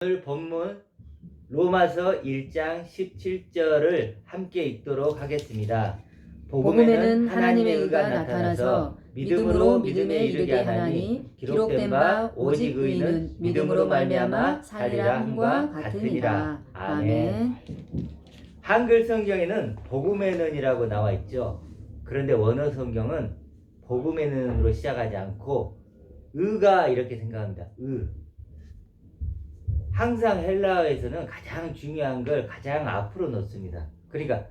오늘 본문 로마서 1장 17절을 함께 읽도록 하겠습니다. 복음에는 하나님의 의가 나타나서 믿음으로 믿음에 이르게 하나니 기록된 바 오직 의인은 믿음으로 말미암아 살리라 함과 같으니라. 아멘. 한글 성경에는 복음에는이라고 나와 있죠. 그런데 원어 성경은 복음에는으로 시작하지 않고 의가 이렇게 생각합니다. 항상 헬라어에서는 가장 중요한 걸 가장 앞으로 놓습니다. 그러니까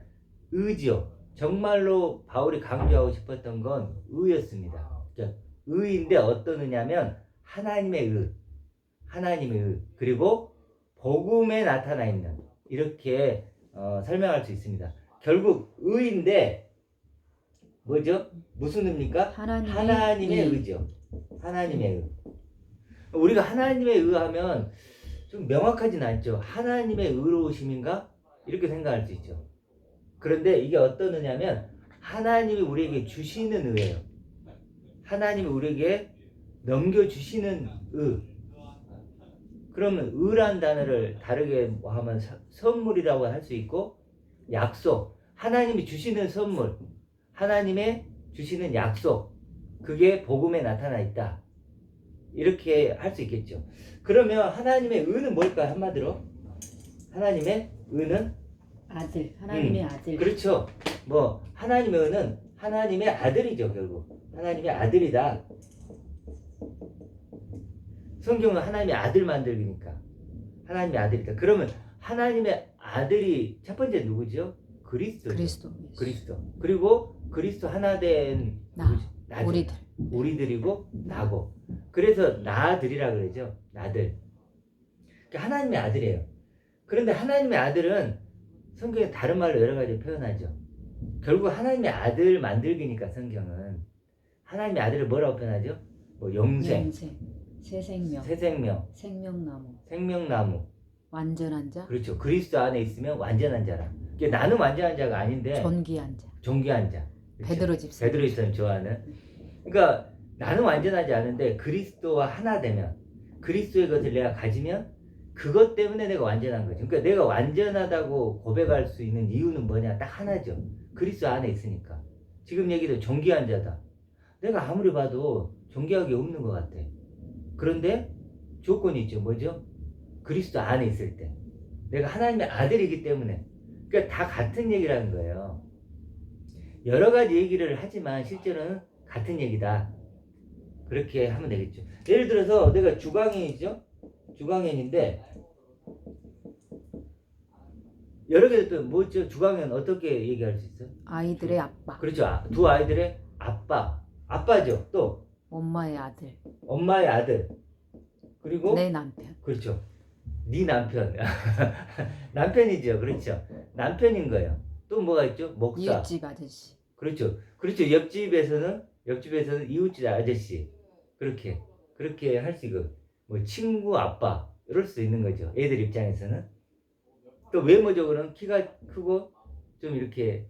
의죠. 정말로 바울이 강조하고 싶었던 건 의였습니다. 그러니까 의인데 어떤 의냐면 하나님의 의, 그리고 복음에 나타나 있는, 이렇게 설명할 수 있습니다. 결국 의인데 뭐죠? 무슨 의입니까? 하나님의 의죠. 하나님의 의. 우리가 하나님의 의 하면 좀 명확하진 않죠. 하나님의 의로우심인가? 이렇게 생각할 수 있죠. 그런데 이게 어떤 의냐면 하나님이 우리에게 주시는 의예요. 하나님이 우리에게 넘겨주시는 의. 그러면 의란 단어를 다르게 하면 선물이라고 할 수 있고, 약속, 하나님이 주시는 선물, 하나님의 주시는 약속, 그게 복음에 나타나 있다, 이렇게 할 수 있겠죠. 그러면 하나님의 의는 뭘까요? 한마디로 하나님의 의는 아들, 하나님의 아들. 그렇죠. 뭐 하나님의 의는 하나님의 아들이죠. 결국 하나님의 아들이다. 성경은 하나님의 아들 만들기니까 하나님의 아들이다. 그러면 하나님의 아들이 첫 번째 누구죠? 그리스도. 그리고 그리스도 하나 된 우리들이고 나고. 그래서 나들이라 그러죠. 나들. 그러니까 하나님의 아들이에요. 그런데 하나님의 아들은 성경에 다른 말로 여러 가지 표현하죠. 결국 하나님의 아들 만들기니까 성경은 하나님의 아들을 뭐라고 표현하죠? 뭐 영생, 새 생명, 생명나무, 완전한 자. 그렇죠. 그리스도 안에 있으면 완전한 자라. 그러니까 나는 완전한 자가 아닌데 존귀한 자. 그렇죠? 베드로 집사님 좋아하는. 그러니까 나는 완전하지 않은데 그리스도와 하나 되면, 그리스도의 것을 내가 가지면 그것 때문에 내가 완전한 거죠. 그러니까 내가 완전하다고 고백할 수 있는 이유는 뭐냐? 딱 하나죠. 그리스도 안에 있으니까. 지금 얘기도 존귀한 자다. 내가 아무리 봐도 존귀하게 없는 것 같아. 그런데 조건이 있죠. 뭐죠? 그리스도 안에 있을 때. 내가 하나님의 아들이기 때문에. 그러니까 다 같은 얘기라는 거예요. 여러 가지 얘기를 하지만 실제로는 같은 얘기다. 그렇게 하면 되겠죠. 예를 들어서 내가 주광현이죠. 주광현인데 여러 개 또 뭐죠? 주광현 어떻게 얘기할 수 있어요? 아이들의 아빠. 그렇죠. 두 아이들의 아빠죠. 또 엄마의 아들. 그리고 내 남편. 그렇죠. 네 남편. 남편이죠. 그렇죠. 남편인 거예요. 또 뭐가 있죠? 목사. 이웃집 아저씨. 그렇죠. 옆집에서는 이웃집 아저씨. 그렇게 할 수 있고, 뭐 친구 아빠, 이럴 수 있는 거죠. 애들 입장에서는. 또 외모적으로는 키가 크고 좀 이렇게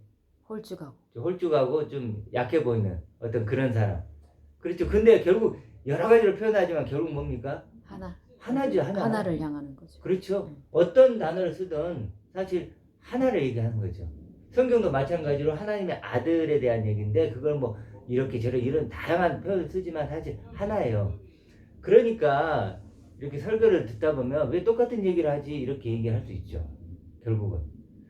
홀쭉하고 좀 약해 보이는 어떤 그런 사람. 그렇죠. 근데 결국 여러 가지로 표현하지만 결국 뭡니까? 하나죠. 하나를 향하는 거죠. 그렇죠. 어떤 단어를 쓰든 사실 하나를 얘기하는 거죠. 성경도 마찬가지로 하나님의 아들에 대한 얘기인데, 그걸 뭐 이렇게 저렇게 이런 다양한 표현을 쓰지만 사실 하나예요. 그러니까 이렇게 설교를 듣다 보면 왜 똑같은 얘기를 하지? 이렇게 얘기할 수 있죠. 결국은.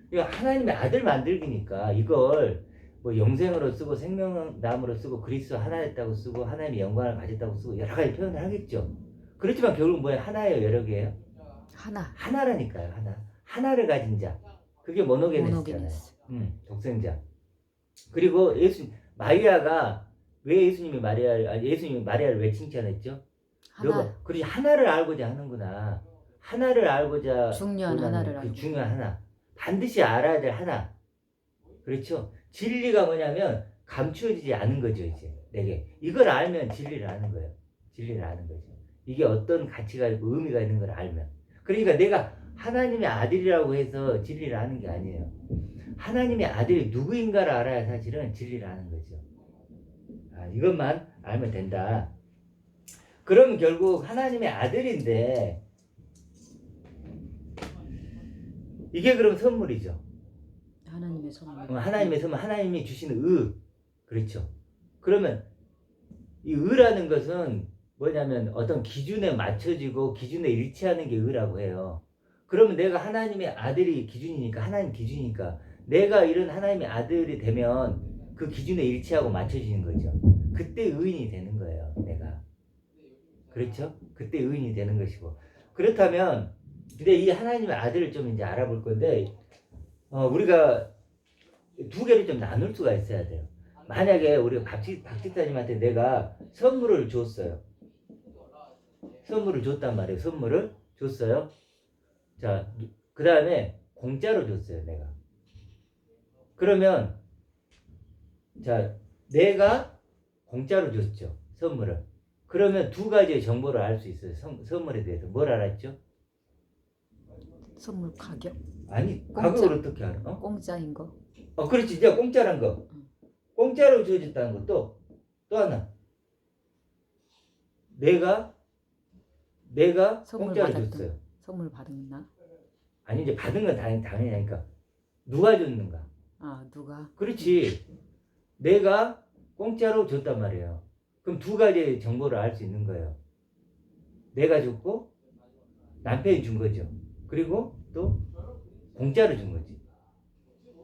그러니까 하나님의 아들 만들기니까 이걸 뭐 영생으로 쓰고 생명나무로 쓰고 그리스도 하나 됐다고 쓰고 하나님의 영광을 가졌다고 쓰고 여러 가지 표현을 하겠죠. 그렇지만 결국 뭐예요? 하나예요? 여러 개예요? 하나라니까요. 하나를 가진 자. 그게 모노게네스잖아요. 독생자. 그리고 마리아가 왜 예수님이 마리아를 왜 칭찬했죠? 그렇지, 하나를 알고자 하는구나. 하나를 알고자 중요한 하나를 알고. 중요한 하나. 반드시 알아야 될 하나. 그렇죠? 진리가 뭐냐면 감추어지지 않은 거죠, 이제 내게. 이걸 알면 진리를 아는 거예요. 진리를 아는 거죠. 이게 어떤 가치가 있고 의미가 있는 걸 알면. 그러니까 내가 하나님의 아들이라고 해서 진리를 아는 게 아니에요. 하나님의 아들이 누구인가를 알아야 사실은 진리를 아는 거죠. 이것만 알면 된다. 그럼 결국 하나님의 아들인데 이게 그럼 선물이죠. 하나님의 선물. 하나님의 선물, 하나님이 주시는 그렇죠. 그러면 이 의라는 것은 뭐냐면 어떤 기준에 맞춰지고 기준에 일치하는 게 의라고 해요. 그러면 내가 하나님의 아들이 기준이니까, 하나님 기준이니까 내가 이런 하나님의 아들이 되면 그 기준에 일치하고 맞춰지는 거죠. 그때 의인이 되는 거예요, 내가. 그렇죠? 그때 의인이 되는 것이고. 그렇다면 근데 이 하나님의 아들을 좀 이제 알아볼 건데, 우리가 두 개를 좀 나눌 수가 있어야 돼요. 만약에 우리가 박집사님한테 내가 선물을 줬어요. 선물을 줬단 말이에요. 선물을 줬어요. 자, 그 다음에 공짜로 줬어요, 내가. 그러면, 자, 내가 공짜로 줬죠, 선물을. 그러면 두 가지의 정보를 알 수 있어요. 선물에 대해서. 뭘 알았죠? 선물 가격. 아니, 공짜. 가격을 어떻게 알아? 공짜인 거. 그렇지. 이제 공짜란 거. 공짜로 주어졌다는 것도 또 하나. 내가 선물 공짜로 받았던. 줬어요. 선물 받았나? 아니, 이제 받은 건 당연히 하니까. 누가 줬는가? 누가? 그렇지. 내가 공짜로 줬단 말이에요. 그럼 두 가지의 정보를 알 수 있는 거예요. 내가 줬고 남편이 준 거죠. 그리고 또 공짜로 준 거지.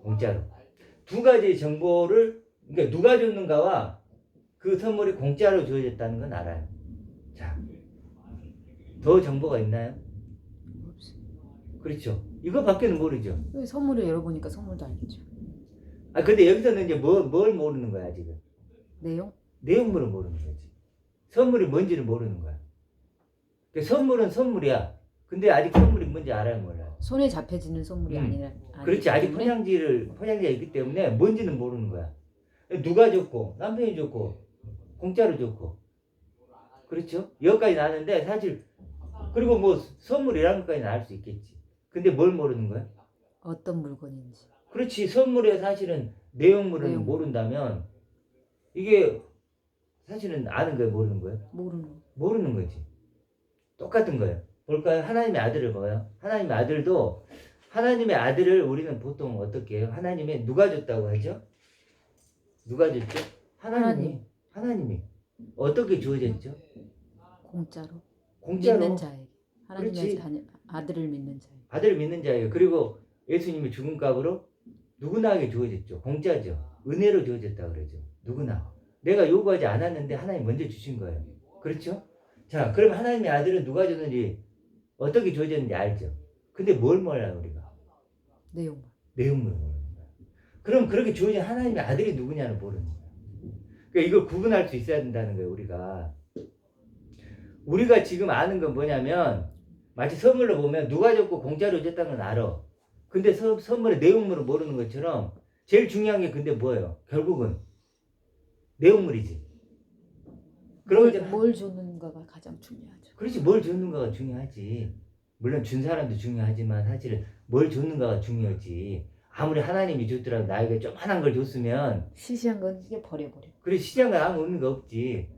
공짜로. 두 가지의 정보를, 그러니까 누가 줬는가와 그 선물이 공짜로 주어졌다는 건 알아요. 자, 더 정보가 있나요? 그렇죠. 이거밖에는 모르죠. 선물을 열어보니까 선물도 알겠죠. 근데 여기서는 이제 뭘 모르는 거야, 지금? 내용? 내용물을 모르는 거지. 선물이 뭔지를 모르는 거야. 그러니까 선물은 선물이야. 근데 아직 선물이 뭔지 알아야 몰라요. 손에 잡혀지는 선물이 아니라. 그렇지. 아직 포장지가 있기 때문에 뭔지는 모르는 거야. 누가 줬고, 남편이 줬고, 공짜로 줬고. 그렇죠? 여기까지 나는데 사실, 그리고 뭐 선물이라는 것까지는 알 수 있겠지. 근데 뭘 모르는 거야? 어떤 물건인지. 그렇지. 선물의 사실은 내용물을 내용. 모른다면 이게 사실은 아는 거예요, 모르는 거예요? 모르는 거지. 똑같은 거예요. 볼까요? 하나님의 아들을 봐요. 하나님의 아들도, 하나님의 아들을 우리는 보통 어떻게 해요? 하나님의 누가 줬다고 하죠? 누가 줬죠? 하나님이 어떻게 주어졌죠? 공짜로. 공짜로. 믿는 자에게. 하나님의 그렇지. 아들을 믿는 자에게. 아들을 믿는 자예요. 그리고 예수님이 죽은 값으로 누구나에게 주어졌죠. 공짜죠. 은혜로 주어졌다 그러죠. 누구나. 내가 요구하지 않았는데 하나님 먼저 주신 거예요. 그렇죠? 자, 그럼 하나님의 아들은 누가 줬는지, 어떻게 주어졌는지 알죠. 근데 뭘 몰라요, 우리가? 내용물을 모르는 거야. 그럼 그렇게 주어진 하나님의 아들이 누구냐는 모르는 거야. 그러니까 이걸 구분할 수 있어야 된다는 거예요, 우리가 지금 아는 건 뭐냐면, 마치 선물로 보면 누가 줬고 공짜로 줬다는 건 알아. 근데 선물의 내용물을 모르는 것처럼 제일 중요한 게 근데 뭐예요? 결국은 내용물이지. 뭘 줬는가가 가장 중요하죠. 그렇지. 뭘 줬는가가 중요하지. 물론 준 사람도 중요하지만 사실은 뭘 줬는가가 중요하지. 아무리 하나님이 줬더라도 나에게 조그만한 걸 줬으면 시시한 건 이게 버려버려. 그래, 시시한 건 아무 의미가 없지.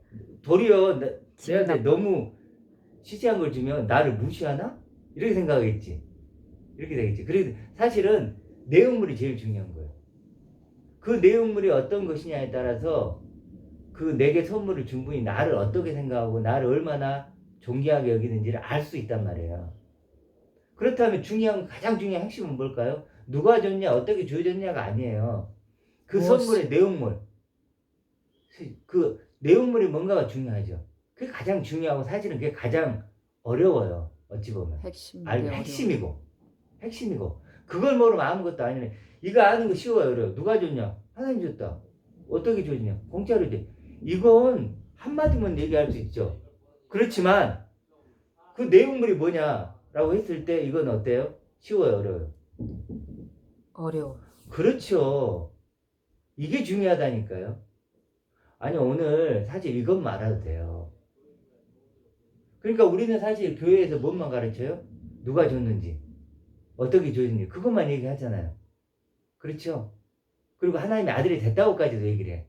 도리어 내한테 너무 시시한 걸 주면 나를 무시하나? 이렇게 생각하겠지. 이렇게 되겠지. 그래서 사실은 내용물이 제일 중요한 거예요. 그 내용물이 어떤 것이냐에 따라서 그 내게 선물을 준 분이 나를 어떻게 생각하고 나를 얼마나 존귀하게 여기는지를 알 수 있단 말이에요. 그렇다면 가장 중요한 핵심은 뭘까요? 누가 줬냐, 어떻게 주어졌냐가 아니에요. 그 선물의 내용물. 그 내용물이 뭔가가 중요하죠. 그게 가장 중요하고 사실은 그게 가장 어려워요. 어찌 보면. 핵심이고. 그걸 모르면 아무것도 아니네. 이거 아는 거 쉬워요, 어려워. 누가 줬냐? 하나님 줬다. 어떻게 줬냐? 공짜로 줬. 이건 한마디만 얘기할 수 있죠. 그렇지만 그 내용물이 뭐냐라고 했을 때 이건 어때요? 쉬워요, 어려워요? 어려워. 그렇죠. 이게 중요하다니까요. 아니, 오늘 사실 이것만 알아도 돼요. 그러니까 우리는 사실 교회에서 뭔만 가르쳐요? 누가 줬는지, 어떻게 줬는지, 그것만 얘기하잖아요. 그렇죠? 그리고 하나님의 아들이 됐다고까지도 얘기를 해.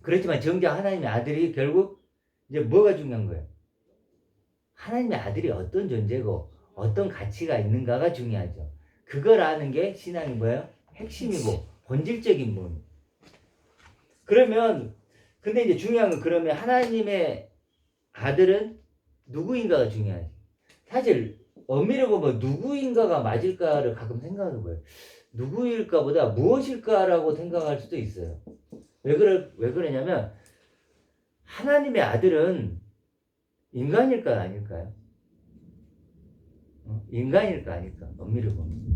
그렇지만 정작 하나님의 아들이 결국 이제 뭐가 중요한 거예요? 하나님의 아들이 어떤 존재고 어떤 가치가 있는가가 중요하죠. 그걸 아는 게 신앙이 뭐예요? 핵심이고 본질적인 문. 그러면 근데 이제 중요한 건 그러면 하나님의 아들은 누구인가가 중요하지. 사실 엄밀히 보면 누구인가가 맞을까를 가끔 생각하는 거예요. 누구일까보다 무엇일까라고 생각할 수도 있어요. 왜 그러냐면 하나님의 아들은 인간일까 아닐까요? 인간일까 아닐까? 엄밀히 보면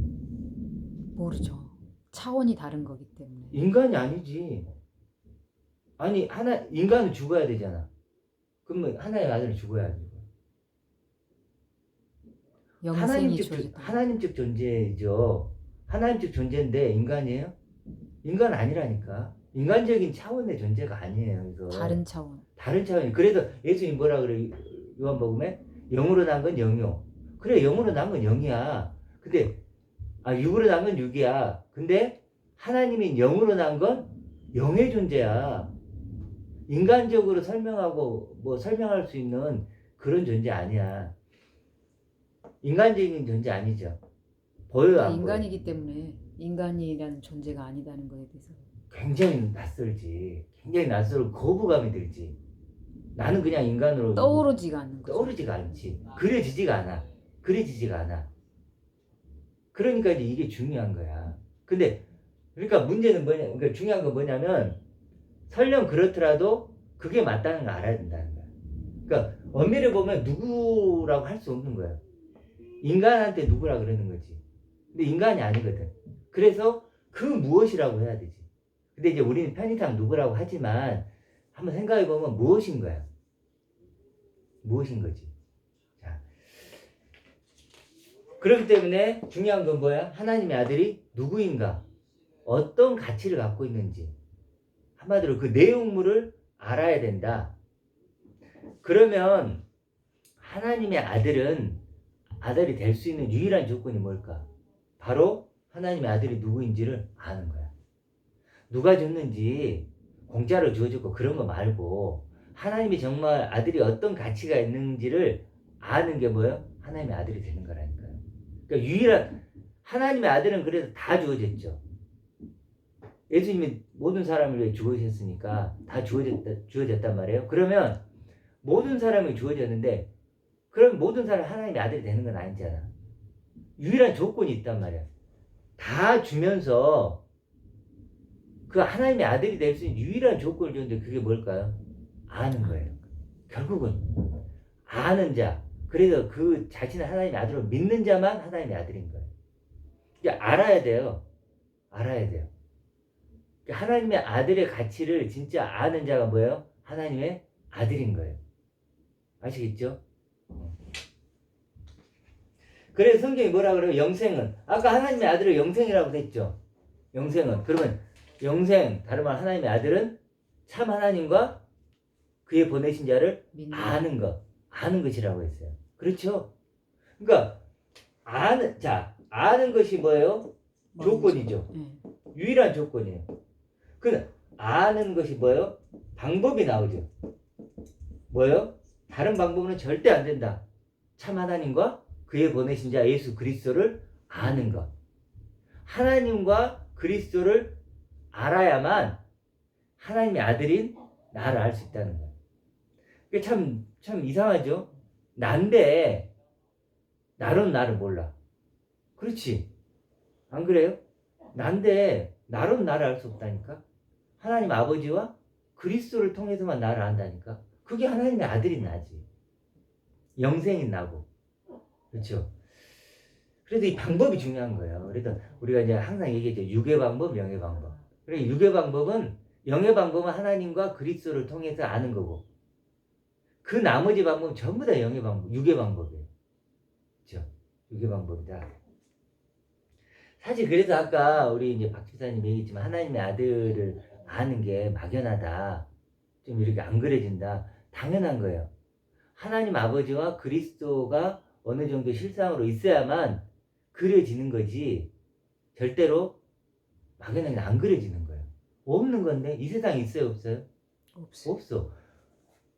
모르죠. 차원이 다른 거기 때문에. 인간이 아니지. 아니 인간은 죽어야 되잖아. 그러면 하나의 아들은 죽어야 돼. 영생이 주어졌다. 하나님적 존재죠. 하나님적 존재인데 인간이에요? 인간 아니라니까. 인간적인 차원의 존재가 아니에요. 이거. 다른 차원. 다른 차원이. 그래서 예수님 뭐라 그래? 요한복음에 영으로 난 건 영이요. 그래 영으로 난 건 영이야. 근데 육으로 난 건 육이야. 근데 하나님이 영으로 난 건 영의 존재야. 인간적으로 설명하고 뭐 설명할 수 있는 그런 존재 아니야. 인간적인 존재 아니죠. 보여요, 안 보여요? 인간이기 때문에 인간이라는 존재가 아니다는 거에 대해서 굉장히 낯설지. 굉장히 낯설고 거부감이 들지. 나는 그냥 인간으로 떠오르지가 않는 거죠. 떠오르지가 않지. 그려지지가 않아. 그려지지가 않아. 그러니까 이제 이게 중요한 거야. 근데 그러니까 문제는 뭐냐? 그러니까 중요한 건 뭐냐면 설령 그렇더라도 그게 맞다는 걸 알아야 된다는 거야. 그러니까 엄밀히 보면 누구라고 할 수 없는 거야. 인간한테 누구라 그러는 거지. 근데 인간이 아니거든. 그래서 그 무엇이라고 해야 되지. 근데 이제 우리는 편의상 누구라고 하지만 한번 생각해 보면 무엇인 거야. 무엇인 거지. 자, 그렇기 때문에 중요한 건 뭐야? 하나님의 아들이 누구인가? 어떤 가치를 갖고 있는지. 한마디로 그 내용물을 알아야 된다. 그러면 하나님의 아들이 될 수 있는 유일한 조건이 뭘까? 바로 하나님의 아들이 누구인지를 아는 거야. 누가 줬는지 공짜로 주어줬고 그런 거 말고 하나님이 정말 아들이 어떤 가치가 있는지를 아는 게 뭐예요? 하나님의 아들이 되는 거라니까요. 그러니까 유일한 하나님의 아들은 그래서 다 주어졌죠. 예수님이 모든 사람을 위해 죽으셨으니까 다 주어졌단 말이에요. 그러면 모든 사람이 주어졌는데 그럼 모든 사람이 하나님의 아들이 되는 건 아니잖아. 유일한 조건이 있단 말이야. 다 주면서 그 하나님의 아들이 될 수 있는 유일한 조건을 줬는데 그게 뭘까요? 아는 거예요. 결국은 아는 자. 그래서 그 자신을 하나님의 아들로 믿는 자만 하나님의 아들인 거예요. 이제 알아야 돼요. 알아야 돼요. 하나님의 아들의 가치를 진짜 아는 자가 뭐예요? 하나님의 아들인 거예요. 아시겠죠? 그래서 성경이 뭐라 그래요? 영생은 아까 하나님의 아들을 영생이라고 했죠. 영생은 그러면 영생 다른 말 하나님의 아들은 참 하나님과 그의 보내신 자를 아는 것이라고 했어요. 그렇죠? 그러니까 아는 것이 뭐예요? 조건이죠. 유일한 조건이에요. 그 아는 것이 뭐예요? 방법이 나오죠. 뭐예요? 다른 방법은 절대 안 된다. 참 하나님과 그의 보내신 자 예수 그리스도를 아는 것. 하나님과 그리스도를 알아야만 하나님의 아들인 나를 알 수 있다는 거예요. 그게 참 이상하죠? 난데 나는 나를 몰라. 그렇지? 안 그래요? 난데 나로는 나를 알 수 없다니까? 하나님 아버지와 그리스도를 통해서만 나를 안다니까? 그게 하나님의 아들인 나지. 영생인 나고. 그렇죠? 그래도 이 방법이 중요한 거예요. 그래서 우리가 이제 항상 얘기했죠. 육의 방법, 영의 방법. 그래 육의 방법은 영의 방법은 하나님과 그리스도를 통해서 아는 거고 그 나머지 방법은 전부 다 영의 방법, 육의 방법이에요. 그렇죠? 육의 방법이다. 사실 그래서 아까 우리 이제 박 집사님 얘기했지만 하나님의 아들을 아는 게 막연하다. 좀 이렇게 안 그려진다. 당연한 거예요. 하나님 아버지와 그리스도가 어느 정도 실상으로 있어야만 그려지는 거지 절대로 막연하게 안 그려지는 거예요. 없는 건데 이 세상에 있어요 없어요? 없어.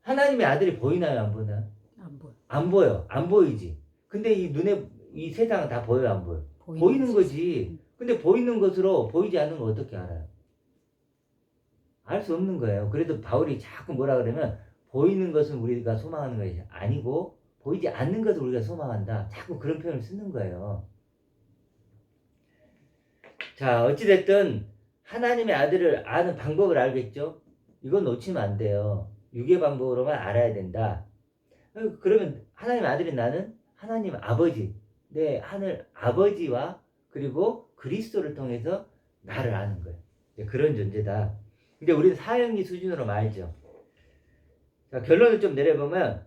하나님의 아들이 보이나요 안 보나요? 안 보여. 안 보여. 안 보이지. 근데 이 눈에 이 세상은 다 보여요, 안 보여? 보이는 거지. 근데 보이는 것으로 보이지 않는 걸 어떻게 알아요? 알 수 없는 거예요. 그래도 바울이 자꾸 뭐라 그러면 보이는 것은 우리가 소망하는 것이 아니고 보이지 않는 것을 우리가 소망한다. 자꾸 그런 표현을 쓰는 거예요. 자, 어찌됐든 하나님의 아들을 아는 방법을 알겠죠? 이건 놓치면 안 돼요. 유괴 방법으로만 알아야 된다. 그러면 하나님의 아들인 나는 하나님 아버지, 내 하늘 아버지와 그리고 그리스도를 통해서 나를 아는 거예요. 그런 존재다. 근데 우리는 사형리 수준으로 알죠. 자, 결론을 좀 내려보면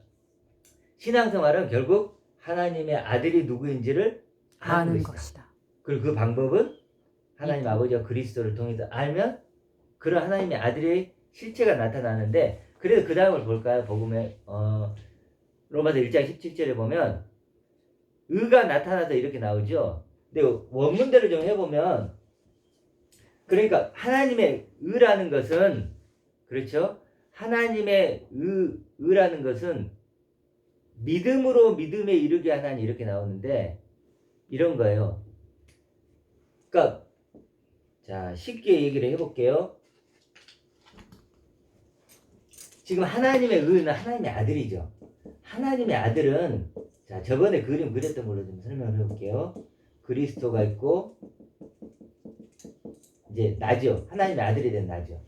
신앙생활은 결국 하나님의 아들이 누구인지를 아는 것이다. 그리고 그 방법은 하나님 아버지와 그리스도를 통해서 알면 그런 하나님의 아들의 실체가 나타나는데, 그래서 그 다음을 볼까요? 복음에 로마서 1장 17절에 보면 의가 나타나서 이렇게 나오죠. 근데 원문대로 좀 해보면, 그러니까 하나님의 의라는 것은, 그렇죠? 하나님의 의라는 것은 믿음으로 믿음에 이르게 하나니 이렇게 나오는데 이런 거예요. 그러니까 자, 쉽게 얘기를 해볼게요. 지금 하나님의 의는 하나님의 아들이죠. 하나님의 아들은, 자, 저번에 그림 그렸던 걸로 좀 설명을 해볼게요. 그리스도가 있고 이제 나죠. 하나님의 아들이 된 나죠.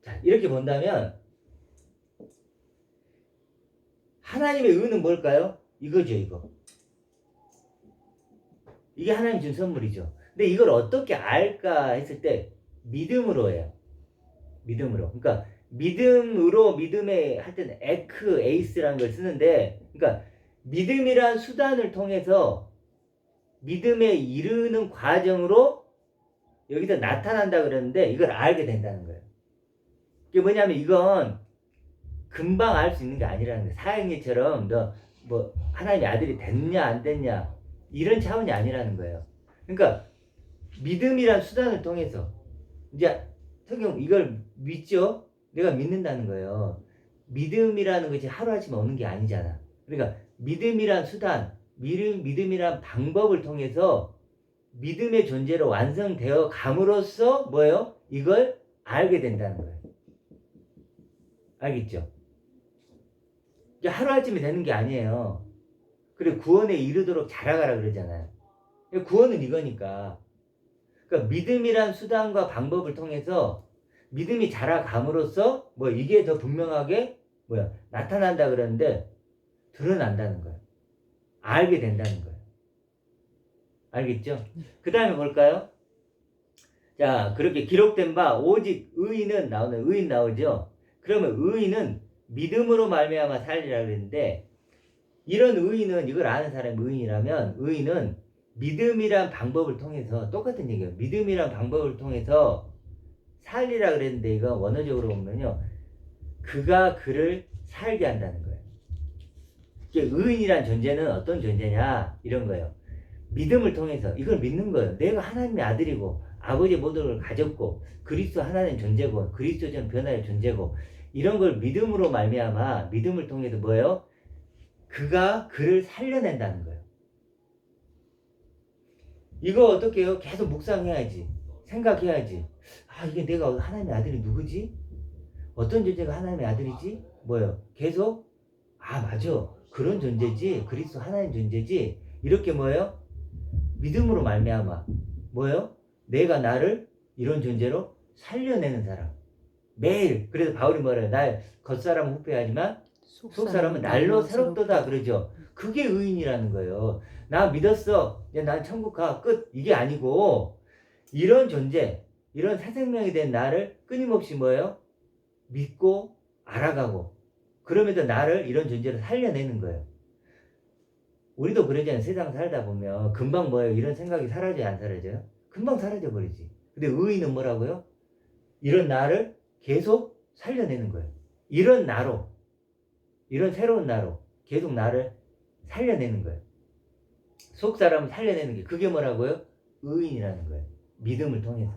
자, 이렇게 본다면 하나님의 의는 뭘까요? 이거죠, 이거. 이게 하나님 준 선물이죠. 근데 이걸 어떻게 알까 했을 때 믿음으로 해요. 믿음으로. 그러니까 믿음으로, 믿음에 할 때는 에이스라는 걸 쓰는데, 그러니까 믿음이란 수단을 통해서 믿음에 이르는 과정으로 여기서 나타난다 그러는데 이걸 알게 된다는 거예요. 이게 뭐냐면 이건 금방 알 수 있는 게 아니라는 거예요. 사형리처럼 너 뭐 하나님의 아들이 됐냐 안 됐냐 이런 차원이 아니라는 거예요. 그러니까 믿음이란 수단을 통해서 이제 성경 이걸 믿죠? 내가 믿는다는 거예요. 믿음이라는 것이 하루아침에 오는 게 아니잖아. 그러니까 믿음이란 수단, 믿음이란 방법을 통해서 믿음의 존재로 완성되어 감으로써 뭐예요? 이걸 알게 된다는 거예요. 알겠죠? 이게 하루아침에 되는 게 아니에요. 그리고 구원에 이르도록 자라가라 그러잖아요. 구원은 이거니까. 그러니까 믿음이란 수단과 방법을 통해서 믿음이 자라감으로써 뭐 이게 더 분명하게 나타난다 그러는데 드러난다는 거예요. 알게 된다는 거예요. 알겠죠? 그 다음에 볼까요? 자, 그렇게 기록된 바 오직 의인은 의인 나오죠. 그러면 의인은 믿음으로 말미암아 살리라 그랬는데, 이런 의인은, 이걸 아는 사람이 의인이라면 의인은 믿음이란 방법을 통해서, 똑같은 얘기예요. 믿음이란 방법을 통해서 살리라 그랬는데, 이거 원어적으로 보면요, 그가 그를 살게 한다는 거예요. 의인이란 존재는 어떤 존재냐 이런 거예요. 믿음을 통해서 이걸 믿는 거예요. 내가 하나님의 아들이고 아버지의 모든 걸 가졌고 그리스도 하나님 존재고 그리스도전 변화의 존재고 이런 걸 믿음으로 말미암아 믿음을 통해서 뭐예요? 그가 그를 살려낸다는 거예요. 이거 어떻게 해요? 계속 묵상해야지. 생각해야지. 아, 이게 내가 하나님의 아들이 누구지? 어떤 존재가 하나님의 아들이지? 뭐예요? 계속 아, 맞아. 그런 존재지. 그리스도 하나님 존재지. 이렇게 뭐예요? 믿음으로 말미암아 뭐예요? 내가 나를 이런 존재로 살려내는 사람. 매일. 그래서 바울이 뭐래요? 날 겉사람은 후패하지만 속사람은 날로 새롭도다 그러죠. 그게 의인이라는 거예요. 나 믿었어. 이제 난 천국 가. 끝. 이게 아니고 이런 존재, 이런 새 생명이 된 나를 끊임없이 뭐예요? 믿고 알아가고 그러면서 나를 이런 존재로 살려내는 거예요. 우리도 그러잖아요. 세상 살다 보면 금방 뭐예요? 이런 생각이 사라져요? 안 사라져요? 금방 사라져 버리지. 근데 의인은 뭐라고요? 이런 나를 계속 살려내는 거예요. 이런 나로, 이런 새로운 나로 계속 나를 살려내는 거예요. 속 사람을 살려내는 게 그게 뭐라고요? 의인이라는 거예요. 믿음을 통해서.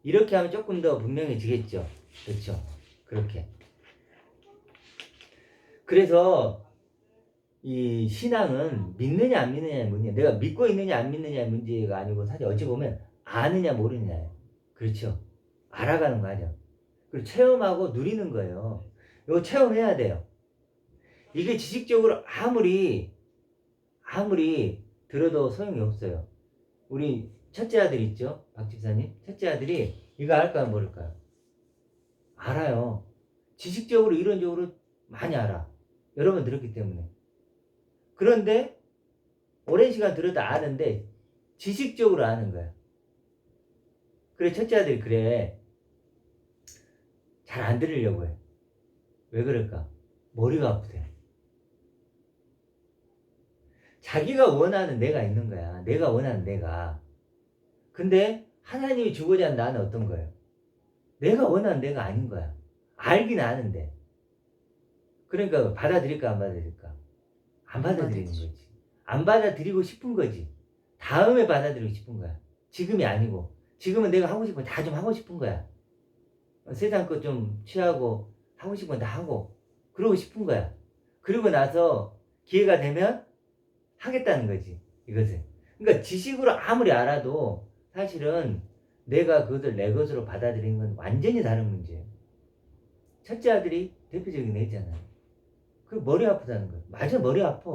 이렇게 하면 조금 더 분명해지겠죠. 그렇죠? 그렇게. 그래서 이 신앙은 믿느냐 안 믿느냐의 문제. 내가 믿고 있느냐 안 믿느냐의 문제가 아니고 사실 어찌 보면 아느냐 모르느냐예요. 그렇죠? 알아가는 거죠. 그리고 체험하고 누리는 거예요. 이거 체험해야 돼요. 이게 지식적으로 아무리 들어도 소용이 없어요. 우리 첫째 아들 있죠? 박 집사님. 첫째 아들이 이거 알까요 모를까요? 알아요. 지식적으로 이론적으로 많이 알아. 여러 번 들었기 때문에. 그런데 오랜 시간 들어도 아는데 지식적으로 아는 거야. 그래 첫째 아들이 그래. 잘 안 들으려고 해. 왜 그럴까? 머리가 아프대. 자기가 원하는 내가 있는 거야. 내가 원하는 내가. 근데 하나님이 주고자 하는 나는 어떤 거예요? 내가 원하는 내가 아닌 거야. 알긴 아는데. 그러니까 받아들일까 안 받아들일까? 안 받아들이는 거지. 안 받아들이고 싶은 거지. 다음에 받아들이고 싶은 거야. 지금이 아니고. 지금은 내가 하고 싶은 거 다 좀 하고 싶은 거야. 세상 거 좀 취하고 하고 싶은 건 다 하고 그러고 싶은 거야. 그러고 나서 기회가 되면 하겠다는 거지. 이것을. 그러니까 지식으로 아무리 알아도 사실은 내가 그것을 내 것으로 받아들이는 건 완전히 다른 문제예요. 첫째 아들이 대표적인 예잖아요. 그 머리 아프다는 거예요. 맞아, 머리 아파.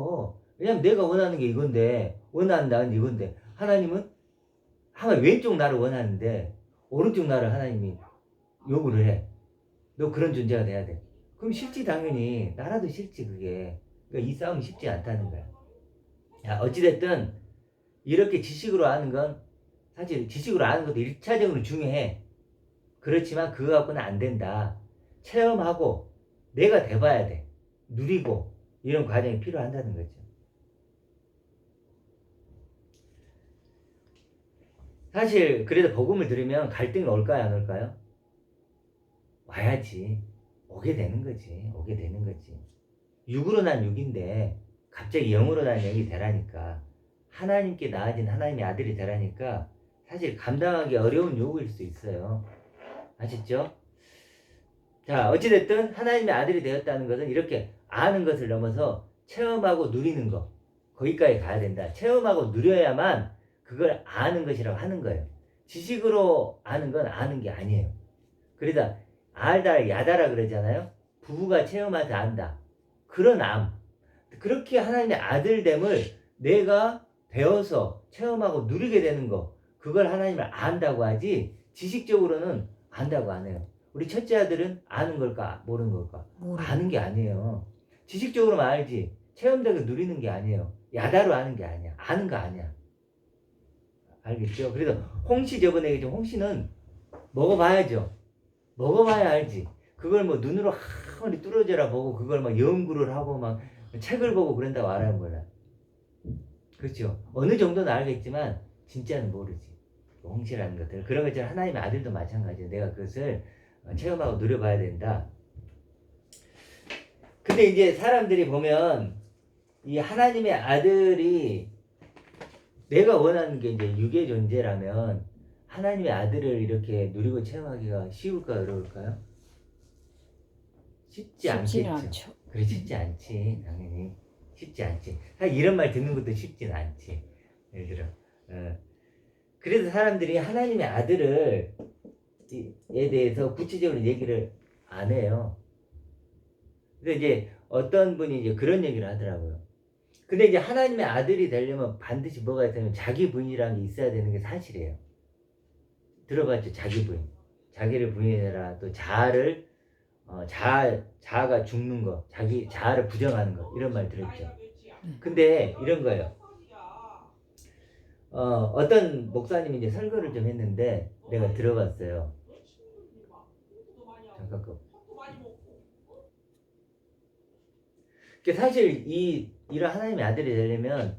왜냐면 내가 원하는 게 이건데, 원하는 나는 이건데, 하나님은 왼쪽 나를 원하는데 오른쪽 나를 하나님이 요구를 해. 너 그런 존재가 돼야 돼. 그럼 싫지 당연히. 나라도 싫지 그게. 그러니까 이 싸움이 쉽지 않다는 거야. 야, 어찌됐든 이렇게 지식으로 아는 건 사실 지식으로 아는 것도 1차적으로 중요해. 그렇지만 그거 갖고는 안 된다. 체험하고 내가 돼봐야 돼. 누리고 이런 과정이 필요한다는 거죠. 사실 그래도 복음을 들으면 갈등이 올까요 안 올까요? 와야지. 오게 되는 거지. 오게 되는 거지. 육으로 난 육인데 갑자기 영으로 난 영이 되라니까. 하나님께 나아진 하나님의 아들이 되라니까 사실 감당하기 어려운 요구일 수 있어요. 아시죠? 자, 어찌됐든 하나님의 아들이 되었다는 것은 이렇게 아는 것을 넘어서 체험하고 누리는 것. 거기까지 가야 된다. 체험하고 누려야만 그걸 아는 것이라고 하는 거예요. 지식으로 아는 건 아는 게 아니에요. 그러다 알다 야다라 그러잖아요. 부부가 체험하지 안다. 그런 암. 그렇게 하나님의 아들됨을 내가 배워서 체험하고 누리게 되는 거. 그걸 하나님을 안다고 하지 지식적으로는 안다고 안 해요. 우리 첫째 아들은 아는 걸까 모르는 걸까? 아는 게 아니에요. 지식적으로만 알지 체험되게 누리는 게 아니에요. 야다로 아는 게 아니야. 아는 거 아니야. 알겠죠? 그래서 홍시 저번에 얘기했죠. 홍시는 먹어봐야죠. 먹어봐야 알지. 그걸 뭐 눈으로 하늘이 뚫어져라 보고 그걸 막 연구를 하고 막 책을 보고 그런다고 알아야 몰라. 그렇죠. 어느 정도는 알겠지만 진짜는 모르지. 홍시라는 것들. 그런 것처럼 하나님의 아들도 마찬가지예요. 내가 그것을 체험하고 누려봐야 된다. 근데 이제 사람들이 보면 이 하나님의 아들이 내가 원하는 게 이제 육의 존재라면 하나님의 아들을 이렇게 누리고 체험하기가 쉬울까요? 어려울까요? 쉽지 않겠죠. 않죠. 그래 쉽지 않지. 당연히 쉽지 않지. 사실 이런 말 듣는 것도 쉽진 않지. 예를 들어 그래서 사람들이 하나님의 아들을 에 대해서 구체적으로 얘기를 안 해요. 그래서 이제 어떤 분이 이제 그런 얘기를 하더라고요. 근데 이제 하나님의 아들이 되려면 반드시 뭐가 있다면 자기 부인이라는 게 있어야 되는 게 사실이에요. 들어봤죠? 자기 부인. 자기를 부인해라. 또 자아를 자아가 죽는 거, 자기 자아를 부정하는 거 이런 말 들었죠. 근데 이런 거예요. 어떤 목사님이 이제 설교를 좀 했는데 내가 들어봤어요. 잠깐 사실 이런 하나님의 아들이 되려면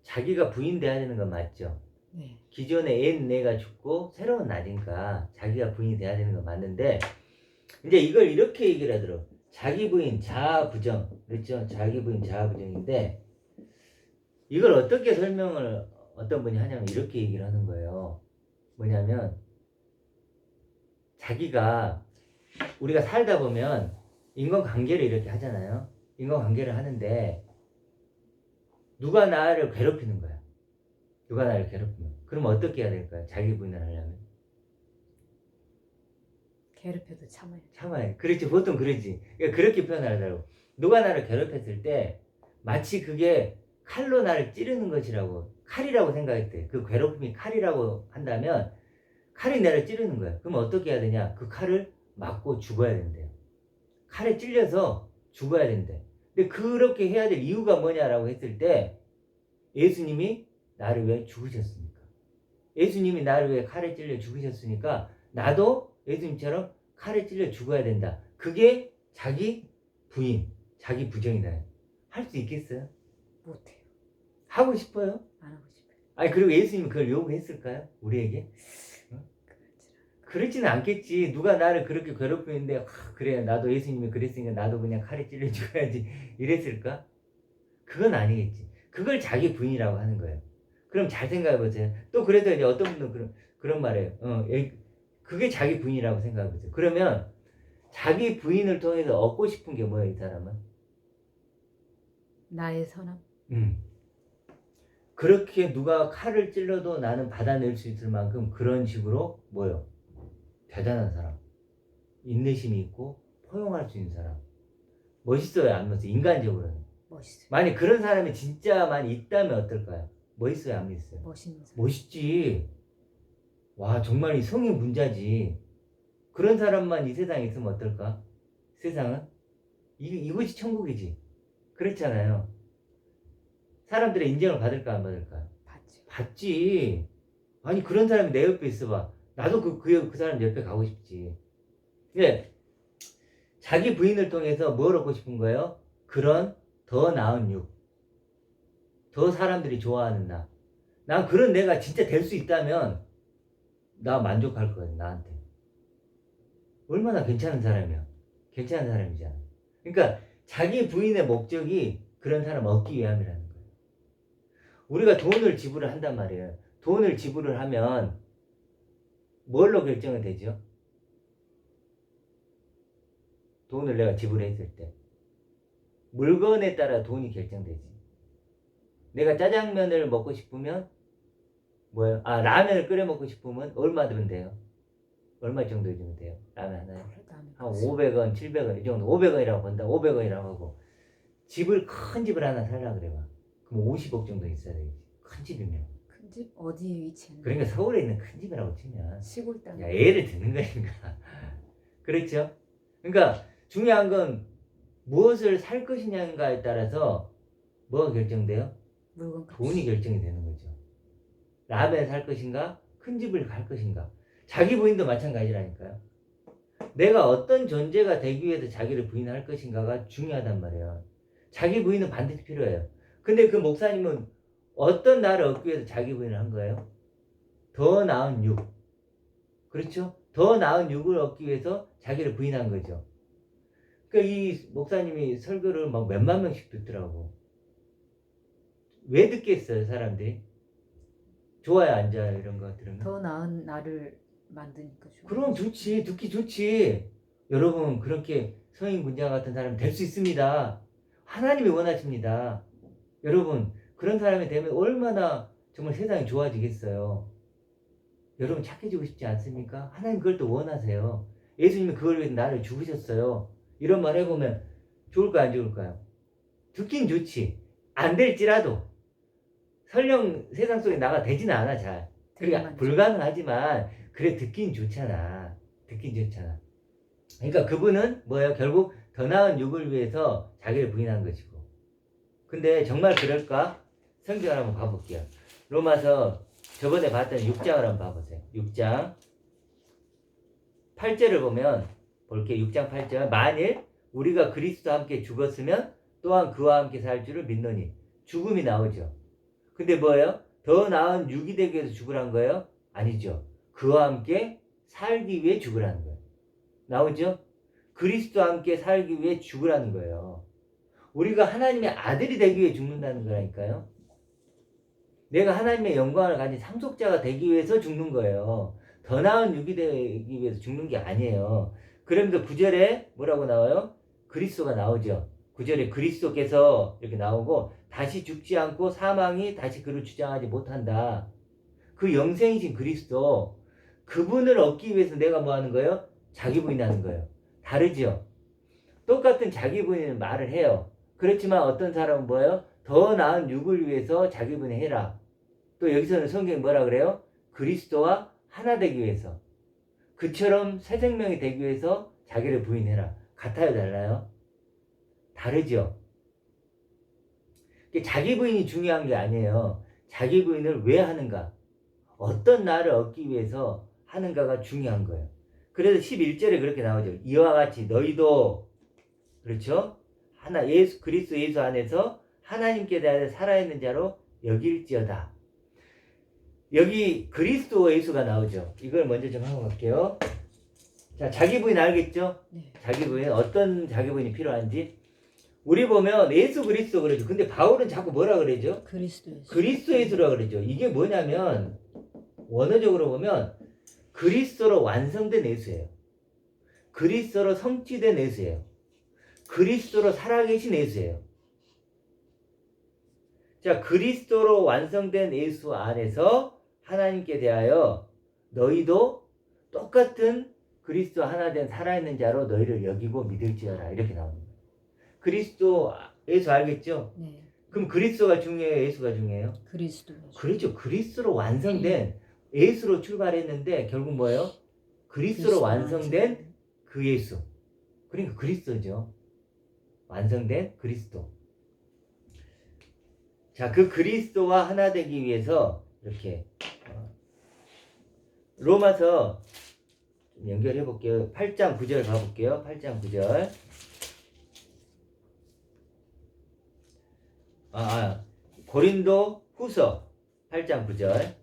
자기가 부인 돼야 되는 건 맞죠. 네. 기존의 옛내가 죽고 새로운 나니까 자기가 부인이 돼야 되는 건 맞는데 이제 이걸 이렇게 얘기를 하더라고. 자기 부인 자아 부정. 그렇죠? 자기 부인 자아 부정인데 이걸 어떻게 설명을 어떤 분이 하냐면 이렇게 얘기를 하는 거예요. 뭐냐면 자기가 우리가 살다 보면 인간관계를 이렇게 하잖아요. 인간관계를 하는데 누가 나를 괴롭히는 거야. 누가 나를 괴롭히면. 그럼 어떻게 해야 될까요? 자기 부인을 하려면. 괴롭혀도 참아요. 참아요. 그렇지. 보통 그러지. 그러니까 그렇게 표현하더라고. 누가 나를 괴롭혔을 때 마치 그게 칼로 나를 찌르는 것이라고, 칼이라고 생각했대. 그 괴롭힘이 칼이라고 한다면 칼이 나를 찌르는 거야. 그럼 어떻게 해야 되냐? 그 칼을 맞고 죽어야 된대요. 칼에 찔려서 죽어야 된대. 근데 그렇게 해야 될 이유가 뭐냐라고 했을 때 예수님이 나를 왜 죽으셨습니까? 예수님이 나를 왜 칼에 찔려 죽으셨으니까 나도 예수님처럼 칼에 찔려 죽어야 된다. 그게 자기 부인, 자기 부정이다. 할 수 있겠어요? 못해요. 하고 싶어요? 안 하고 싶어요. 아니 그리고 예수님이 그걸 요구했을까요? 우리에게? 그렇지. 그렇지는 않겠지. 누가 나를 그렇게 괴롭히는데 그래 나도 예수님이 그랬으니까 나도 그냥 칼에 찔려 죽어야지 이랬을까? 그건 아니겠지. 그걸 자기 부인이라고 하는 거예요. 그럼 잘 생각해 보세요. 또 그래도 이제 어떤 분은 그런 말해요. 그게 자기 부인이라고 생각해 보세요. 그러면 자기 부인을 통해서 얻고 싶은 게 뭐예요, 이 사람은? 나의 선함. 그렇게 누가 칼을 찔러도 나는 받아낼 수 있을 만큼 그런 식으로 뭐요? 대단한 사람, 인내심이 있고 포용할 수 있는 사람. 멋있어요, 안 멋있어요? 인간적으로는. 멋있어요. 만약 그런 사람이 진짜 많이 있다면 어떨까요? 멋있어요, 안 멋있어요? 멋있는 사람. 멋있지. 와, 정말 이 성의 문자지. 그런 사람만 이 세상에 있으면 어떨까? 세상은? 이것이 천국이지. 그렇잖아요. 사람들의 인정을 받을까, 안 받을까? 받죠. 받지. 아니, 그런 사람이 내 옆에 있어봐. 나도 그 사람 옆에 가고 싶지. 근데 자기 부인을 통해서 뭘 얻고 싶은 거예요? 그런 더 나은 육. 더 사람들이 좋아하는 나. 난 그런 내가 진짜 될 수 있다면 나 만족할 거야, 나한테. 얼마나 괜찮은 사람이야. 괜찮은 사람이잖아. 그러니까 자기 부인의 목적이 그런 사람 얻기 위함이라는 거예요. 우리가 돈을 지불을 한단 말이에요. 돈을 지불을 하면 뭘로 결정이 되죠? 돈을 내가 지불했을 때 물건에 따라 돈이 결정되지. 내가 짜장면을 먹고 싶으면 뭐예요? 라면을 끓여 먹고 싶으면 얼마 들면 돼요? 얼마 정도 주면 돼요? 라면 하나에? 한 500원, 700원 이 정도. 500원이라고 본다. 500원이라고 하고 큰 집을 하나 살라 그래 봐. 그럼 50억 정도 있어야 되겠지. 큰 집이면. 큰 집 어디에 위치했나? 그러니까 서울에 있는 큰 집이라고 치면 시골 땅. 야, 애를 듣는 거니까. 그렇죠? 그러니까 중요한 건 무엇을 살 것이냐에 따라서 뭐가 결정돼요? 물건 값. 돈이 결정이 되는 거죠. 라면 살 것인가? 큰 집을 갈 것인가? 자기 부인도 마찬가지라니까요. 내가 어떤 존재가 되기 위해서 자기를 부인할 것인가가 중요하단 말이에요. 자기 부인은 반드시 필요해요. 근데 그 목사님은 어떤 나를 얻기 위해서 자기 부인을 한 거예요? 더 나은 육. 그렇죠? 더 나은 육을 얻기 위해서 자기를 부인한 거죠. 그러니까 이 목사님이 설교를 막 몇만 명씩 듣더라고. 왜 듣겠어요, 사람들이? 좋아요, 안 좋아요, 이런 거 들으면? 더 나은 나를 만드니까 좋아. 그럼 좋지, 듣기 좋지. 여러분, 그렇게 성인 군장 같은 사람이 될 수 있습니다. 하나님이 원하십니다. 여러분, 그런 사람이 되면 얼마나 정말 세상이 좋아지겠어요. 여러분 착해지고 싶지 않습니까? 하나님 그걸 또 원하세요. 예수님이 그걸 위해서 나를 죽으셨어요. 이런 말 해보면 좋을까요, 안 좋을까요? 듣긴 좋지. 안 될지라도 설령 세상 속에 나가 되지는 않아, 잘. 그러니까 불가능하지만 그래 듣긴 좋잖아. 듣긴 좋잖아. 그러니까 그분은 뭐예요? 결국 더 나은 육을 위해서 자기를 부인한 것이고. 근데 정말 그럴까? 성경을 한번 봐볼게요. 로마서 저번에 봤던 6장을 한번 봐보세요. 6장 8절을 보면 볼게요. 6장 8절. 만일 우리가 그리스도와 함께 죽었으면 또한 그와 함께 살 줄을 믿노니. 죽음이 나오죠. 근데 뭐예요? 더 나은 육이 되기 위해서 죽으란 거예요? 아니죠. 그와 함께 살기 위해 죽으라는 거예요. 나오죠? 그리스도와 함께 살기 위해 죽으라는 거예요. 우리가 하나님의 아들이 되기 위해 죽는다는 거라니까요. 내가 하나님의 영광을 가진 상속자가 되기 위해서 죽는 거예요. 더 나은 육이 되기 위해서 죽는 게 아니에요. 그러면서 9절에 뭐라고 나와요? 그리스도가 나오죠. 9절에 그리스도께서 이렇게 나오고 다시 죽지 않고 사망이 다시 그를 주장하지 못한다. 그 영생이신 그리스도, 그분을 얻기 위해서 내가 뭐 하는 거예요? 자기 부인하는 거예요. 다르죠? 똑같은 자기 부인은 말을 해요. 그렇지만 어떤 사람은 뭐예요? 더 나은 육을 위해서 자기 부인해라. 또 여기서는 성경이 뭐라 그래요? 그리스도와 하나 되기 위해서. 그처럼 새 생명이 되기 위해서 자기를 부인해라. 같아요, 달라요? 다르죠? 자기 부인이 중요한 게 아니에요. 자기 부인을 왜 하는가? 어떤 나를 얻기 위해서 하는가가 중요한 거예요. 그래서 11절에 그렇게 나오죠. 이와 같이 너희도, 그렇죠? 그리스도 예수 안에서 하나님께 대하여 살아있는 자로 여길지어다. 여기 그리스도 예수가 나오죠. 이걸 먼저 좀 하고 갈게요. 자, 자기 부인 알겠죠? 네. 자기 부인, 어떤 자기 부인이 필요한지. 우리 보면 예수 그리스도 그러죠. 근데 바울은 자꾸 뭐라 그러죠? 그리스도 예수. 그리스도 예수라 그러죠. 이게 뭐냐면 원어적으로 보면 그리스도로 완성된 예수예요. 그리스도로 성취된 예수예요. 그리스도로 살아계신 예수예요. 자, 그리스도로 완성된 예수 안에서 하나님께 대하여 너희도 똑같은 그리스도 하나 된 살아있는 자로 너희를 여기고 믿을지어라. 이렇게 나옵니다. 그리스도 예수 알겠죠? 네. 그럼 그리스도가 중요해요? 예수가 중요해요? 그리스도 예수. 그렇죠. 그리스도로 완성된 예수로 출발했는데 결국 뭐예요? 그리스도로 완성된 그 예수. 그러니까 그리스도죠. 완성된 그리스도. 자, 그 그리스도와 하나 되기 위해서 이렇게 로마서 연결해 볼게요. 8장 9절 가볼게요. 8장 9절. 고린도 후서 8장 9절.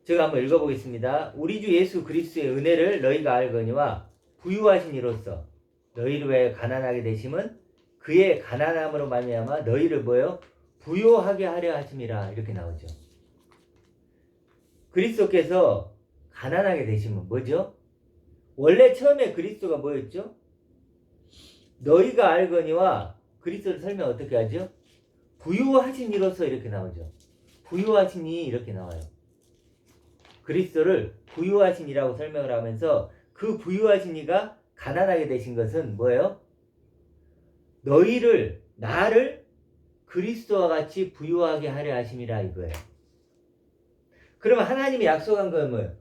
제가 한번 읽어보겠습니다. 우리 주 예수 그리스도의 은혜를 너희가 알거니와 부유하신 이로써 너희를 왜 가난하게 되심은 그의 가난함으로 말미암아 너희를 뭐요? 부유하게 하려 하심이라. 이렇게 나오죠. 그리스도께서 가난하게 되시면 뭐죠? 원래 처음에 그리스도가 뭐였죠? 너희가 알거니와 그리스도를 설명 어떻게 하죠? 부유하신 이로써 이렇게 나오죠. 부유하시니 이렇게 나와요. 그리스도를 부유하신이라고 설명을 하면서 그 부유하신 이가 가난하게 되신 것은 뭐예요? 나를 그리스도와 같이 부유하게 하려 하심이라 이거예요. 그러면 하나님이 약속한 건 뭐예요?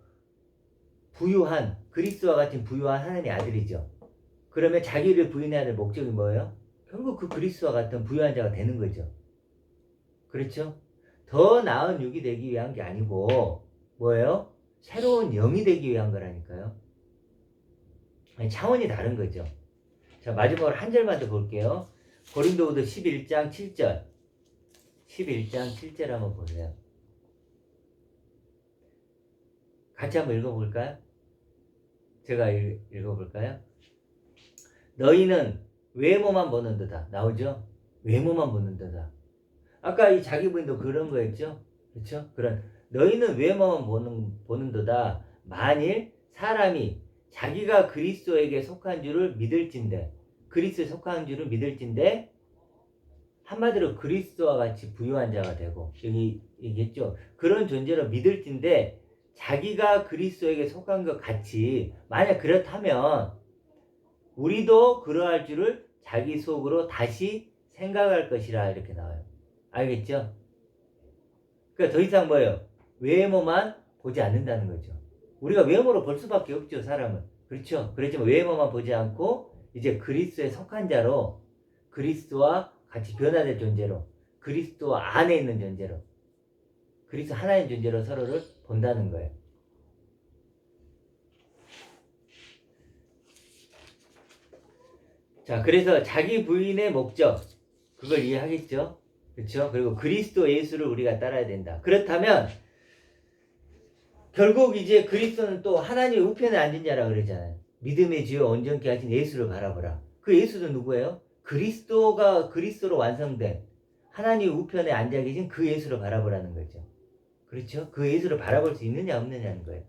부유한, 그리스도와 같은 부유한 하나님의 아들이죠. 그러면 자기를 부인해야 될 목적이 뭐예요? 결국 그 그리스도와 같은 부유한 자가 되는 거죠. 그렇죠? 더 나은 육이 되기 위한 게 아니고 뭐예요? 새로운 영이 되기 위한 거라니까요. 차원이 다른 거죠. 자, 마지막으로 한 절만 더 볼게요. 고린도후서 11장 7절. 11장 7절 한번 보세요. 같이 한번 읽어볼까요? 제가 읽어볼까요? 너희는 외모만 보는도다. 나오죠? 외모만 보는도다. 아까 이 자기 부인도 그런 거였죠? 그렇죠? 너희는 외모만 보는도다. 만일 사람이 자기가 그리스도에게 속한 줄을 믿을진대, 그리스도에 속한 줄을 믿을진대, 한마디로 그리스도와 같이 부유한 자가 되고, 여기 얘기했죠? 그런 존재로 믿을진대, 자기가 그리스도에게 속한 것 같이, 만약 그렇다면 우리도 그러할 줄을 자기 속으로 다시 생각할 것이라. 이렇게 나와요. 알겠죠? 그러니까 더 이상 뭐예요? 외모만 보지 않는다는 거죠. 우리가 외모로 볼 수밖에 없죠, 사람은. 그렇죠? 그렇지만 외모만 보지 않고 이제 그리스도에 속한 자로, 그리스도와 같이 변화될 존재로, 그리스도 안에 있는 존재로, 그리스도 하나인 존재로 서로를 본다는 거예요. 자, 그래서 자기 부인의 목적, 그걸 이해하겠죠? 그렇죠? 그리고 그리스도 예수를 우리가 따라야 된다. 그렇다면 결국 이제 그리스도는 또 하나님의 우편에 앉은 자라 그러잖아요. 믿음의 주요 온전케 하신 예수를 바라보라. 그 예수도 누구예요? 그리스도가 그리스도로 완성된 하나님의 우편에 앉아 계신 그 예수를 바라보라는 거죠. 그렇죠? 그 예수를 바라볼 수 있느냐 없느냐는 거예요.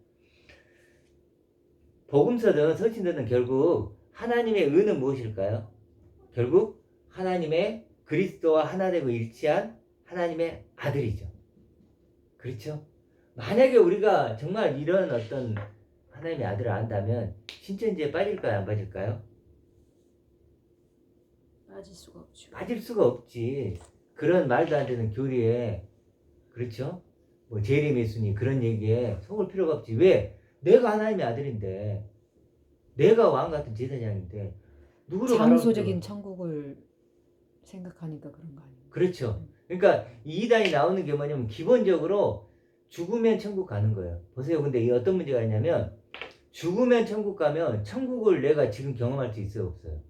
복음서든 서신들은 결국 하나님의 의는 무엇일까요? 결국 하나님의 그리스도와 하나 되고 일치한 하나님의 아들이죠. 그렇죠? 만약에 우리가 정말 이런 어떤 하나님의 아들을 안다면 신천지에 빠질까요? 안 빠질까요? 빠질 수가 없죠. 빠질 수가 없지. 그런 말도 안 되는 교리에, 그렇죠? 뭐 재림 예수님 그런 얘기에 속을 필요가 없지. 왜? 내가 하나님의 아들인데, 내가 왕 같은 제사장인데 누구를 장소적인 천국을 생각하니까 그런 거 아니에요? 그렇죠. 그러니까 이 이단이 나오는 게 뭐냐면 기본적으로 죽으면 천국 가는 거예요. 보세요. 근데 이 어떤 문제가 있냐면 죽으면 천국 가면 천국을 내가 지금 경험할 수 있어요? 없어요?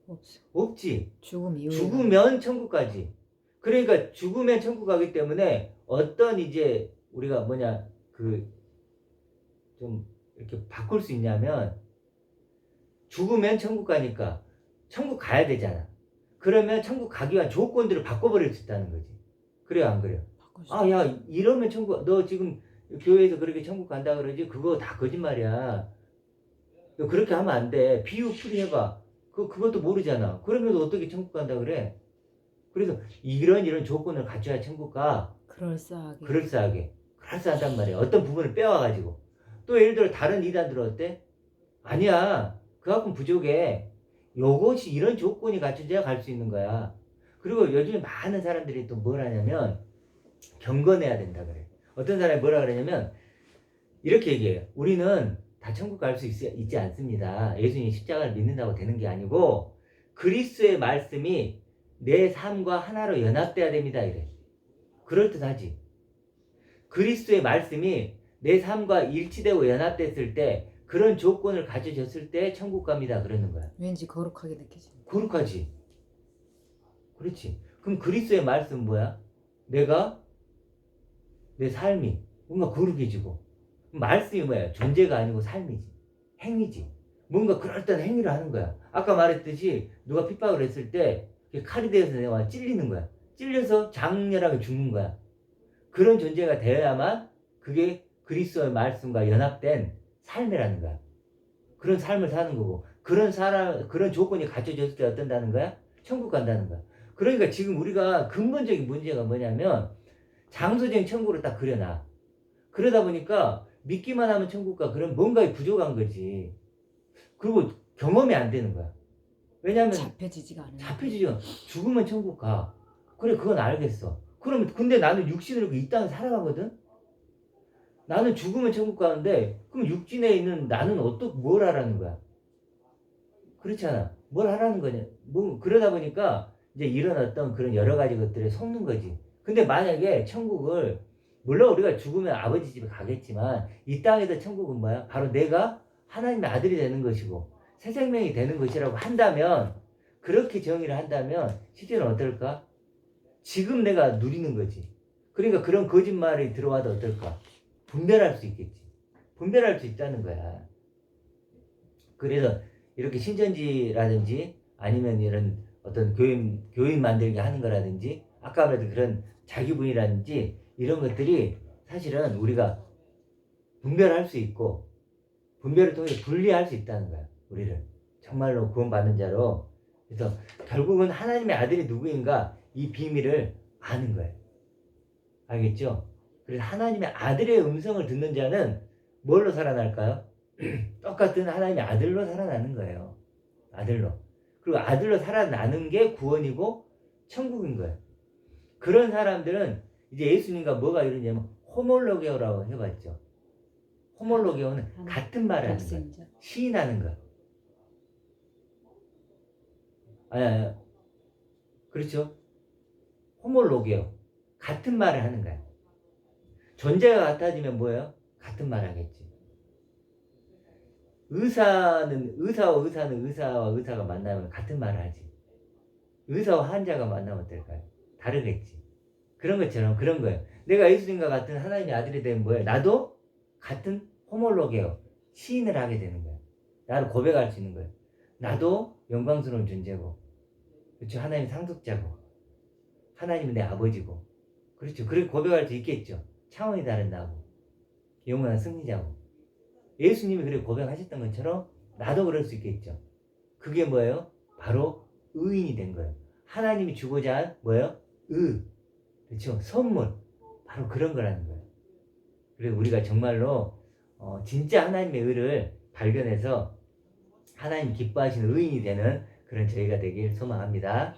없어. 없지. 죽음 이후에 죽으면 천국 가지. 그러니까 죽으면 천국 가기 때문에 어떤 이제 우리가 뭐냐 그 좀 이렇게 바꿀 수 있냐면 죽으면 천국 가니까 천국 가야 되잖아. 그러면 천국 가기 위한 조건들을 바꿔버릴 수 있다는 거지. 그래요, 안 그래요? 바꿀 수 아, 야, 이러면 천국, 너 지금 교회에서 그렇게 천국 간다 그러지? 그거 다 거짓말이야. 너 그렇게 하면 안 돼. 비유 풀이해봐. 그것도 모르잖아. 그러면 어떻게 천국 간다 그래? 그래서 이런 조건을 갖춰야 천국 가. 그럴싸하게. 그럴싸하단 말이야. 어떤 부분을 빼와가지고. 또 예를 들어 다른 이단들은 어때? 아니야. 그만큼 부족해. 요것이 이런 조건이 갖춰져야 갈 수 있는 거야. 그리고 요즘에 많은 사람들이 또 뭘 하냐면 경건해야 된다 그래. 어떤 사람이 뭐라 그러냐면 이렇게 얘기해요. 우리는 다 천국 갈 수 있지 않습니다. 예수님이 십자가를 믿는다고 되는 게 아니고 그리스도의 말씀이 내 삶과 하나로 연합돼야 됩니다. 이래. 그럴듯하지. 그리스도의 말씀이 내 삶과 일치되고 연합됐을 때 그런 조건을 가져졌을 때 천국 갑니다. 그러는 거야. 왠지 거룩하게 느껴진다. 거룩하지. 그렇지. 그럼 그리스도의 말씀은 뭐야? 내가 내 삶이 뭔가 거룩해지고 말씀이 뭐야? 존재가 아니고 삶이지. 행위지. 뭔가 그럴듯한 행위를 하는 거야. 아까 말했듯이 누가 핍박을 했을 때 칼이 되어서 내가 찔리는 거야. 찔려서 장렬하게 죽는 거야. 그런 존재가 되어야만 그게 그리스도의 말씀과 연합된 삶이라는 거야. 그런 삶을 사는 거고 그런 조건이 갖춰졌을 때 어떤다는 거야? 천국 간다는 거야. 그러니까 지금 우리가 근본적인 문제가 뭐냐면 장소적인 천국을 딱 그려놔. 그러다 보니까 믿기만 하면 천국 가. 그럼 뭔가 부족한 거지. 그리고 경험이 안 되는 거야. 왜냐하면 잡혀지지가 않아요. 잡혀지죠. 죽으면 천국 가. 그래, 그건 알겠어. 그럼 근데 나는 육신으로 이 땅에 살아가거든. 나는 죽으면 천국 가는데 그럼 육신에 있는 나는 뭘 하라는 거야? 그렇잖아. 뭘 하라는 거냐? 뭐 그러다 보니까 이제 이런 어떤 그런 여러 가지 것들에 속는 거지. 근데 만약에 천국을 물론 우리가 죽으면 아버지 집에 가겠지만 이 땅에서 천국은 뭐야? 바로 내가 하나님의 아들이 되는 것이고 새 생명이 되는 것이라고 한다면 그렇게 정의를 한다면 실제는 어떨까? 지금 내가 누리는 거지. 그러니까 그런 거짓말이 들어와도 어떨까? 분별할 수 있겠지. 분별할 수 있다는 거야. 그래서 이렇게 신천지라든지 아니면 이런 어떤 교인 만들게 하는 거라든지 아까 말했던 그런 자기분이라든지 이런 것들이 사실은 우리가 분별할 수 있고 분별을 통해 분리할 수 있다는 거야. 우리를 정말로 구원받는 자로. 그래서 결국은 하나님의 아들이 누구인가 이 비밀을 아는 거예요. 알겠죠? 그래서 하나님의 아들의 음성을 듣는 자는 뭘로 살아날까요? 똑같은 하나님의 아들로 살아나는 거예요. 아들로. 그리고 아들로 살아나는 게 구원이고 천국인 거예요. 그런 사람들은 이제 예수님과 뭐가 이러냐면 호몰로게오라고 해봤죠. 호몰로게오는 같은 말을 하는 거야. 시인하는 거야. 아니. 그렇죠? 호몰로게오. 같은 말을 하는 거야. 존재가 같아지면 뭐예요? 같은 말 하겠지. 의사와 의사가 만나면 같은 말을 하지. 의사와 환자가 만나면 어떨까요? 다르겠지. 그런 것처럼 그런 거예요. 내가 예수님과 같은 하나님의 아들이 되면 뭐예요? 나도 같은 호몰로게요. 시인을 하게 되는 거예요. 나를 고백할 수 있는 거예요. 나도 영광스러운 존재고, 그렇죠? 하나님 상속자고, 하나님은 내 아버지고, 그렇죠? 그렇게 고백할 수 있겠죠. 차원이 다른 나고, 영원한 승리자고. 예수님이 그렇게 고백하셨던 것처럼 나도 그럴 수 있겠죠. 그게 뭐예요? 바로 의인이 된 거예요. 하나님이 주고자 한 뭐예요? 그렇죠? 선물. 바로 그런 거라는 거예요. 그래서 우리가 정말로 진짜 하나님의 의를 발견해서 하나님 기뻐하시는 의인이 되는 그런 저희가 되길 소망합니다.